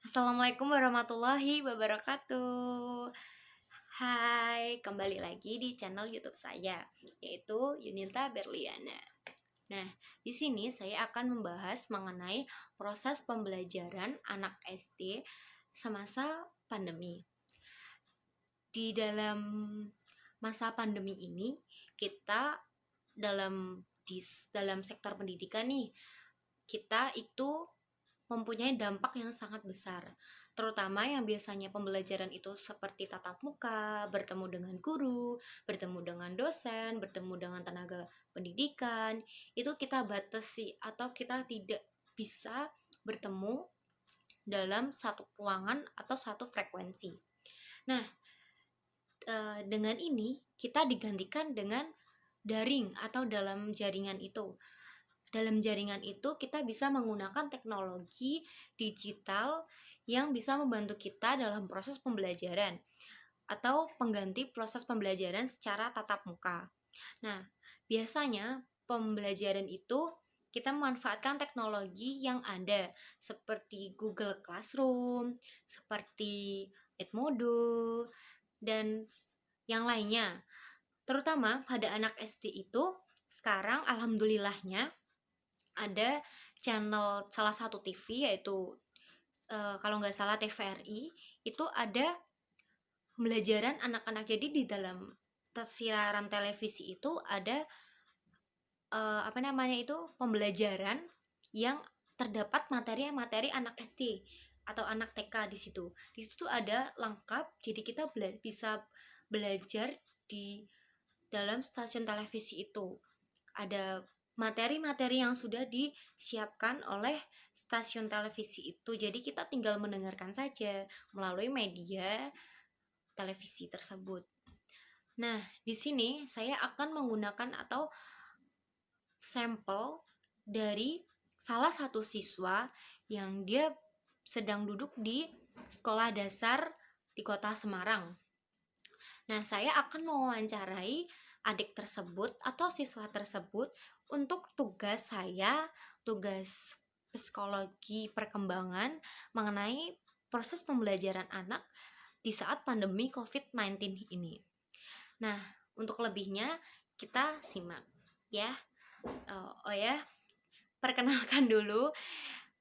Assalamualaikum warahmatullahi wabarakatuh. Hai, kembali lagi di channel YouTube saya, yaitu Yunita Berliana. Nah, di sini saya akan membahas mengenai proses pembelajaran anak SD semasa pandemi. Di dalam masa pandemi ini, kita dalam sektor pendidikan nih, kita itu mempunyai dampak yang sangat besar, terutama yang biasanya pembelajaran itu seperti tatap muka, bertemu dengan guru, bertemu dengan dosen, bertemu dengan tenaga pendidikan, itu kita batasi atau kita tidak bisa bertemu dalam satu ruangan atau satu frekuensi. Nah, dengan ini kita digantikan dengan daring atau dalam jaringan itu. Dalam jaringan itu kita bisa menggunakan teknologi digital yang bisa membantu kita dalam proses pembelajaran atau pengganti proses pembelajaran secara tatap muka. Nah, biasanya pembelajaran itu kita memanfaatkan teknologi yang ada seperti Google Classroom, seperti Edmodo, dan yang lainnya. Terutama pada anak SD itu sekarang alhamdulillahnya ada channel salah satu TV yaitu kalau nggak salah TVRI, itu ada pembelajaran anak-anak. Jadi di dalam siaran televisi itu ada apa namanya itu pembelajaran yang terdapat materi-materi anak SD atau anak TK di situ. Di situ ada lengkap, jadi kita bisa belajar di dalam stasiun televisi itu. Ada materi-materi yang sudah disiapkan oleh stasiun televisi itu. Jadi kita tinggal mendengarkan saja melalui media televisi tersebut. Nah, di sini saya akan menggunakan atau sampel dari salah satu siswa yang dia sedang duduk di sekolah dasar di kota Semarang. Nah, saya akan mewawancarai adik tersebut atau siswa tersebut untuk tugas saya, tugas psikologi perkembangan mengenai proses pembelajaran anak di saat pandemi COVID-19 ini. Nah, untuk lebihnya kita simak ya. Oh ya, perkenalkan dulu,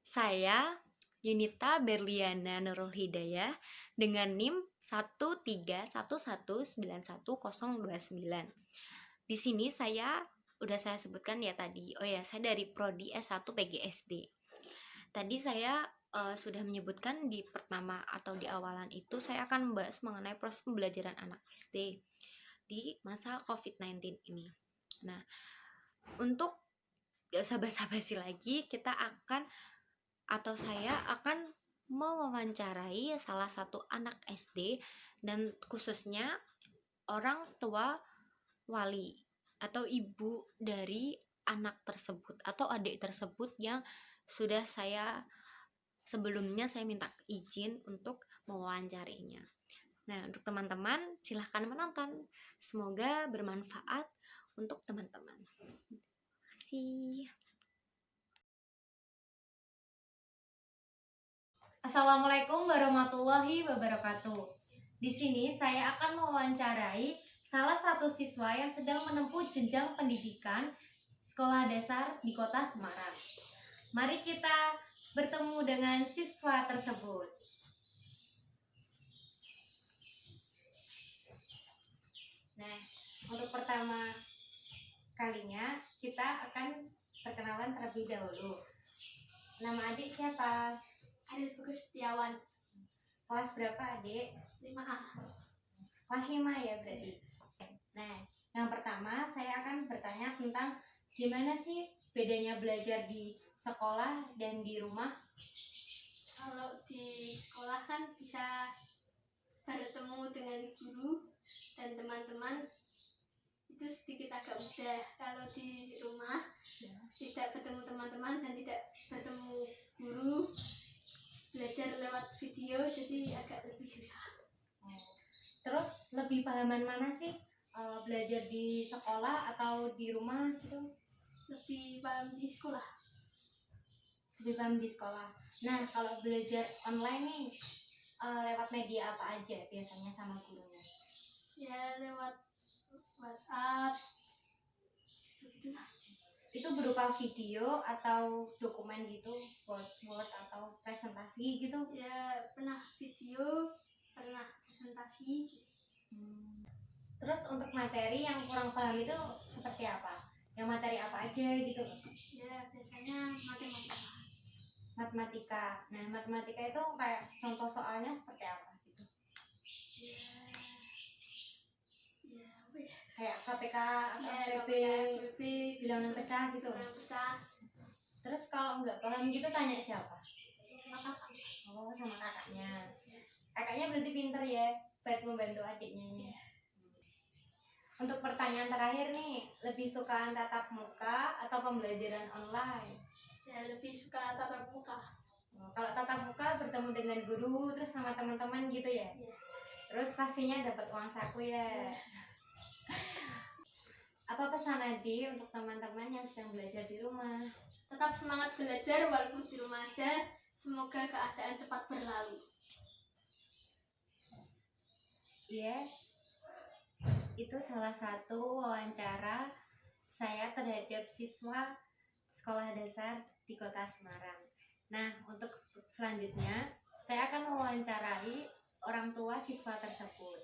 saya Yunita Berliana Nurul Hidayah dengan NIM 131191029. Di sini udah saya sebutkan ya tadi. Oh ya, saya dari prodi S1 PGSD. Tadi saya sudah menyebutkan di pertama atau di awalan itu saya akan membahas mengenai proses pembelajaran anak SD di masa COVID-19 ini. Nah, untuk gak usah basa-basi lagi, saya akan mewawancarai salah satu anak SD dan khususnya orang tua wali atau ibu dari anak tersebut atau adik tersebut yang sudah sebelumnya saya minta izin untuk mewawancarinya. Nah, untuk teman-teman silahkan menonton. Semoga bermanfaat untuk teman-teman. Terima kasih. Assalamualaikum warahmatullahi wabarakatuh. Di sini saya akan mewawancarai salah satu siswa yang sedang menempuh jenjang pendidikan sekolah dasar di kota Semarang. Mari kita bertemu dengan siswa tersebut. Nah, untuk pertama kalinya kita akan perkenalan terlebih dahulu. Nama adik siapa? Adik Bagus Setiawan. Kelas berapa adik? 5A. Kelas 5 ya berarti. Nah, yang pertama saya akan bertanya tentang gimana sih bedanya belajar di sekolah dan di rumah? Kalau di sekolah kan bisa bertemu dengan guru dan teman-teman, itu sedikit agak mudah. Kalau di rumah tidak bertemu teman-teman dan tidak bertemu guru, belajar lewat video, jadi agak lebih susah. Terus lebih pahaman mana sih, belajar di sekolah atau di rumah gitu? Lebih paham di sekolah. lebih paham di sekolah. Nah, kalau belajar online nih, lewat media apa aja biasanya sama gurunya? Ya lewat WhatsApp gitu. Itu berupa video atau dokumen gitu, Word atau presentasi gitu? Ya pernah video, pernah presentasi. Terus untuk materi yang kurang paham itu seperti apa? Yang materi apa aja gitu? Ya biasanya matematika. Matematika. Nah, matematika itu kayak contoh soalnya seperti apa gitu? Ya apa ya? Kayak KPK atau Ya PP, KPP, bilangan pecah gitu. bilangan pecah. Terus kalau nggak paham gitu tanya siapa? Maka Oh, sama kakaknya. Kakaknya berarti pinter ya, buat membantu adiknya ini. Untuk pertanyaan terakhir nih, lebih suka tatap muka atau pembelajaran online? ya lebih suka tatap muka. Kalau tatap muka bertemu dengan guru terus sama teman-teman gitu ya? Ya. Terus pastinya dapat uang saku ya. Apa pesan Adi untuk teman-teman yang sedang belajar di rumah? Tetap semangat belajar walaupun di rumah aja. Semoga keadaan cepat berlalu. Iya, itu salah satu wawancara saya terhadap siswa sekolah dasar di kota Semarang. Nah, untuk selanjutnya saya akan mewawancarai orang tua siswa tersebut.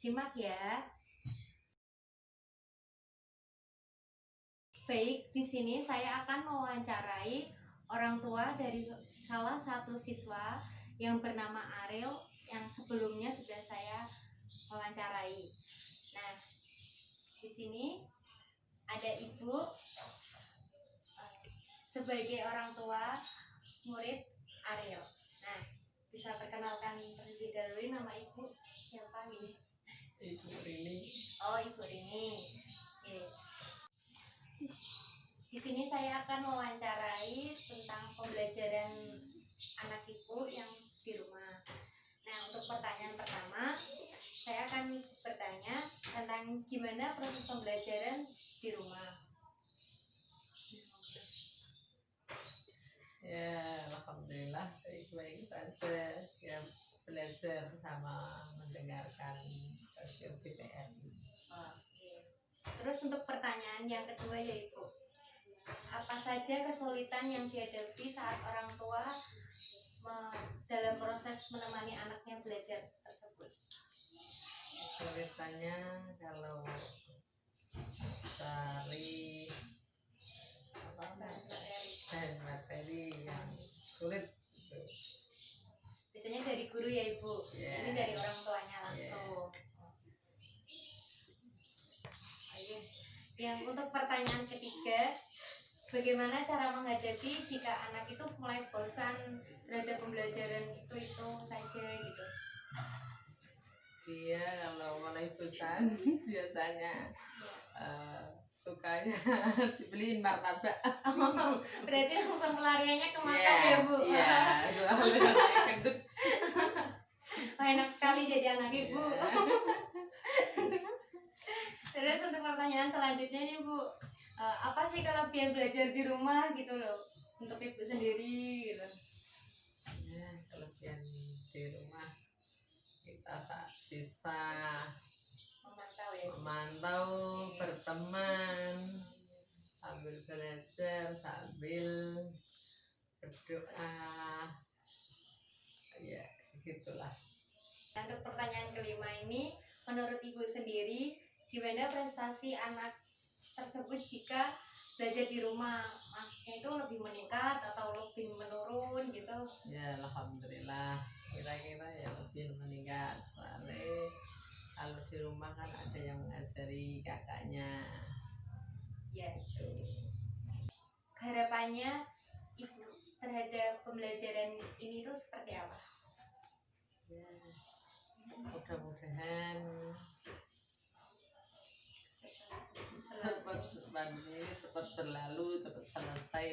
Simak ya. Baik, di sini saya akan mewawancarai orang tua dari salah satu siswa yang bernama Ariel yang sebelumnya sudah saya wawancarai. Nah, di sini ada ibu sebagai orang tua murid Ariel. Nah, bisa perkenalkan terlebih dahulu nama ibu siapa ini? Ibu Rini. Oh, Ibu Rini. Oke. Di sini saya akan mewawancarai tentang pembelajaran anak ibu yang di rumah. Nah, untuk pertanyaan pertama, saya akan bertanya tentang gimana proses pembelajaran di rumah. Ya, alhamdulillah baik-baik saja. Ya, belajar sama mendengarkan stasiun TVRI. Oke. Terus untuk pertanyaan yang kedua yaitu apa saja kesulitan yang dihadapi saat orang tua dalam proses menemani anaknya belajar tersebut? Kesulitannya kalau cari materi yang sulit gitu. Biasanya dari guru ya Ibu. Yeah. Ini dari orang tuanya langsung. Oke. Yang untuk pertanyaan ketiga, bagaimana cara menghadapi jika anak itu mulai bosan terhadap pembelajaran itu saja gitu? Dia kalau mulai bosan biasanya sukanya dibeliin martabak. Berarti langsung pelariannya ke makan ya Bu? Iya, gendut. Oh, enak sekali jadi anak Ibu. Terus untuk pertanyaan selanjutnya nih Bu, apa sih kelebihan belajar di rumah gitu loh untuk Ibu sendiri gitu? Ya, kelebihan di rumah kita bisa memantau, berteman, sambil belajar, sambil berdoa, ya gitulah. Untuk pertanyaan kelima ini, menurut Ibu sendiri, gimana prestasi anak tersebut jika belajar di rumah? Maksudnya itu lebih meningkat atau lebih menurun gitu? Ya, alhamdulillah, kira-kira ya lebih meningkat. Soalnya kalau di rumah kan ada yang mengajari kakaknya. Ya, itu. Harapannya Ibu terhadap pembelajaran ini tuh seperti apa? Ya, mudah-mudahan cepat pandemi ini cepat berlalu, cepat selesai,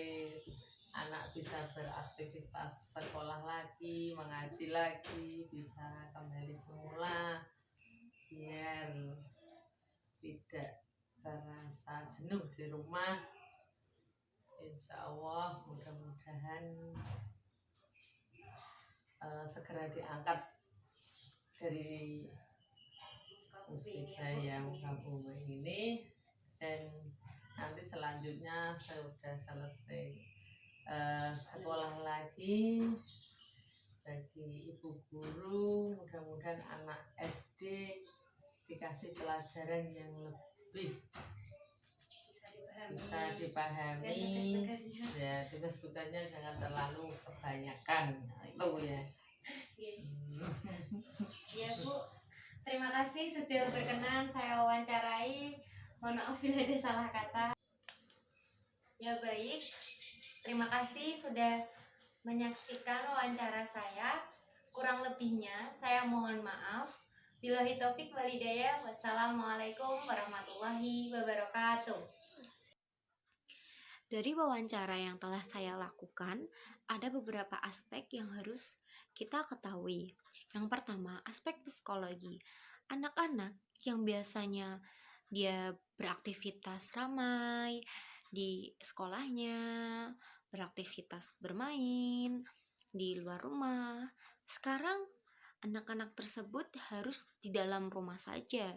anak bisa beraktivitas sekolah lagi, mengaji lagi, bisa kembali semula, biar tidak terasa jenuh di rumah. Insya Allah mudah-mudahan segera diangkat dari musibah yang kamu ini, dan nanti selanjutnya sudah selesai sekolah lagi bagi ibu guru, mudah-mudahan anak SD dikasih pelajaran yang lebih bisa dipahami, ya tugas-tugasnya jangan terlalu kebanyakan, itu ya. Ya Bu, terima kasih sudah berkenan saya wawancarai. Mohon maaf bila ada salah kata. Ya baik, terima kasih sudah menyaksikan wawancara saya. Kurang lebihnya saya mohon maaf. Billahi taufik wal hidayah. Wassalamualaikum warahmatullahi wabarakatuh. Dari wawancara yang telah saya lakukan, ada beberapa aspek yang harus kita ketahui. Yang pertama, aspek psikologi. Anak-anak yang biasanya dia beraktivitas ramai di sekolahnya, beraktivitas bermain di luar rumah. Sekarang anak-anak tersebut harus di dalam rumah saja,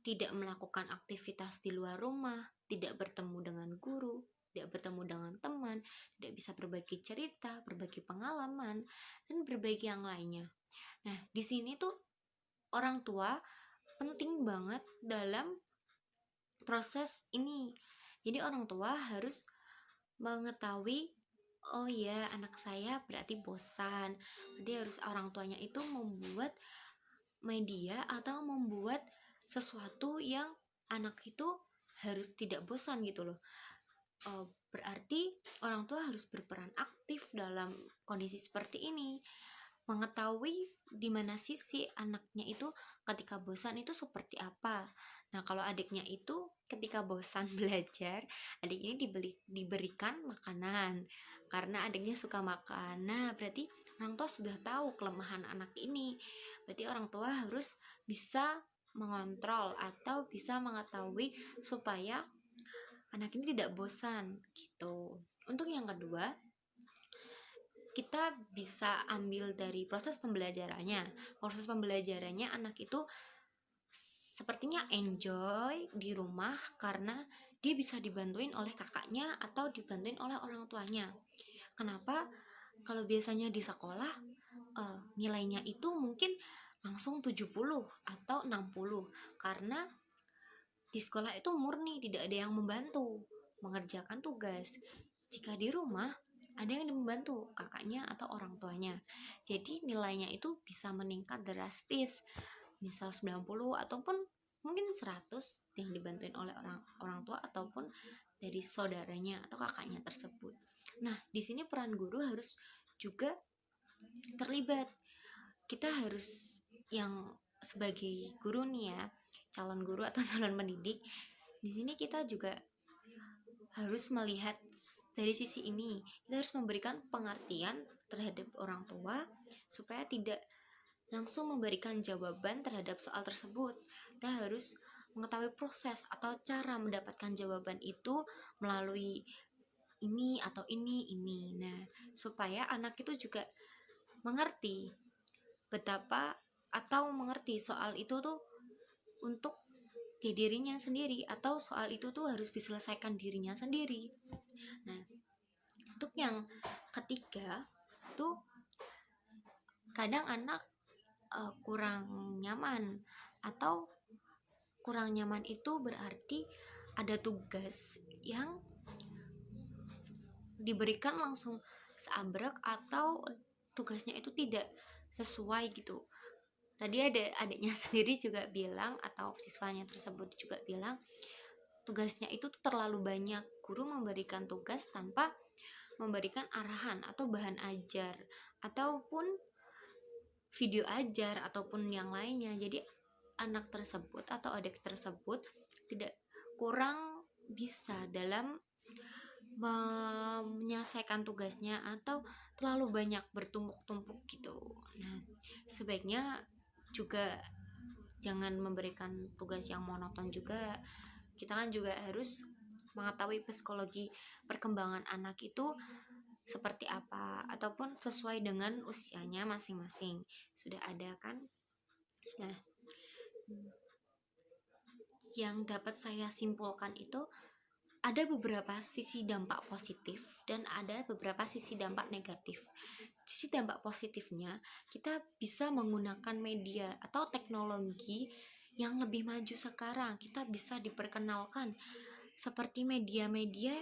tidak melakukan aktivitas di luar rumah, tidak bertemu dengan guru, tidak bertemu dengan teman, tidak bisa berbagi cerita, berbagi pengalaman, dan berbagi yang lainnya. Nah, di sini tuh orang tua penting banget dalam proses ini. Jadi orang tua harus mengetahui, oh ya anak saya berarti bosan. Jadi harus orang tuanya itu membuat media atau membuat sesuatu yang anak itu harus tidak bosan gitu loh. Berarti orang tua harus berperan aktif dalam kondisi seperti ini, mengetahui di mana sisi anaknya itu ketika bosan itu seperti apa. Nah, kalau adiknya itu ketika bosan belajar, adik ini diberikan makanan karena adiknya suka makan. Nah, berarti orang tua sudah tahu kelemahan anak ini. Berarti orang tua harus bisa mengontrol atau bisa mengetahui supaya anak ini tidak bosan gitu. Untuk yang kedua, kita bisa ambil dari proses pembelajarannya. Proses pembelajarannya anak itu sepertinya enjoy di rumah karena dia bisa dibantuin oleh kakaknya atau dibantuin oleh orang tuanya. Kenapa? Kalau biasanya di sekolah nilainya itu mungkin langsung 70 atau 60 karena di sekolah itu murni tidak ada yang membantu mengerjakan tugas. Jika di rumah ada yang membantu kakaknya atau orang tuanya. Jadi nilainya itu bisa meningkat drastis. Misal 90 ataupun mungkin 100 yang dibantuin oleh orang tua ataupun dari saudaranya atau kakaknya tersebut. Nah, di sini peran guru harus juga terlibat. Kita harus yang sebagai guru nih ya, calon guru atau calon pendidik, di sini kita juga harus melihat dari sisi ini. Kita harus memberikan pengertian terhadap orang tua supaya tidak langsung memberikan jawaban terhadap soal tersebut. Kita harus mengetahui proses atau cara mendapatkan jawaban itu melalui ini atau ini. Nah, supaya anak itu juga mengerti betapa atau mengerti soal itu tuh untuk di dirinya sendiri atau soal itu tuh harus diselesaikan dirinya sendiri. Nah, untuk yang ketiga tuh kadang anak kurang nyaman atau kurang nyaman itu berarti ada tugas yang diberikan langsung seabrek atau tugasnya itu tidak sesuai gitu. Tadi ada adiknya sendiri juga bilang atau siswanya tersebut juga bilang tugasnya itu terlalu banyak. Guru memberikan tugas tanpa memberikan arahan atau bahan ajar ataupun video ajar ataupun yang lainnya. Jadi anak tersebut atau adik tersebut tidak kurang bisa dalam menyelesaikan tugasnya atau terlalu banyak bertumpuk-tumpuk gitu. Nah, sebaiknya juga jangan memberikan tugas yang monoton juga. Kita kan juga harus mengetahui psikologi perkembangan anak itu seperti apa, ataupun sesuai dengan usianya masing-masing. Sudah ada kan? Nah, yang dapat saya simpulkan itu ada beberapa sisi dampak positif dan ada beberapa sisi dampak negatif. Sisi dampak positifnya, kita bisa menggunakan media atau teknologi yang lebih maju sekarang. Kita bisa diperkenalkan seperti media-media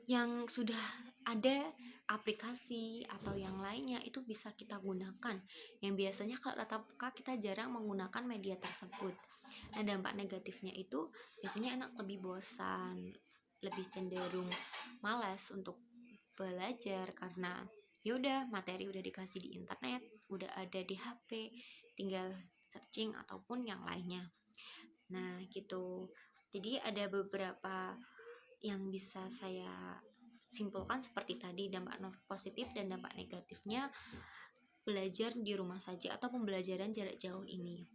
yang sudah ada aplikasi atau yang lainnya, itu bisa kita gunakan, yang biasanya kalau tatap muka kita jarang menggunakan media tersebut. Nah, dampak negatifnya itu biasanya anak lebih bosan, lebih cenderung malas untuk belajar karena yaudah materi udah dikasih di internet, udah ada di HP, tinggal searching ataupun yang lainnya. Nah gitu, jadi ada beberapa yang bisa saya simpulkan seperti tadi, dampak positif dan dampak negatifnya belajar di rumah saja atau pembelajaran jarak jauh ini.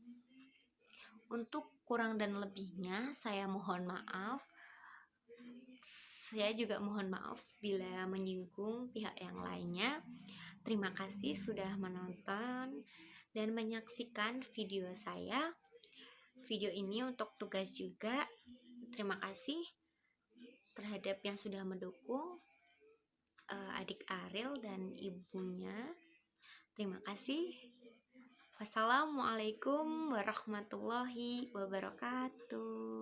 Untuk kurang dan lebihnya saya mohon maaf. Saya juga mohon maaf bila menyinggung pihak yang lainnya. Terima kasih sudah menonton dan menyaksikan video saya. Video ini untuk tugas juga. Terima kasih terhadap yang sudah mendukung, adik Ariel dan ibunya. Terima kasih. Wassalamualaikum warahmatullahi wabarakatuh.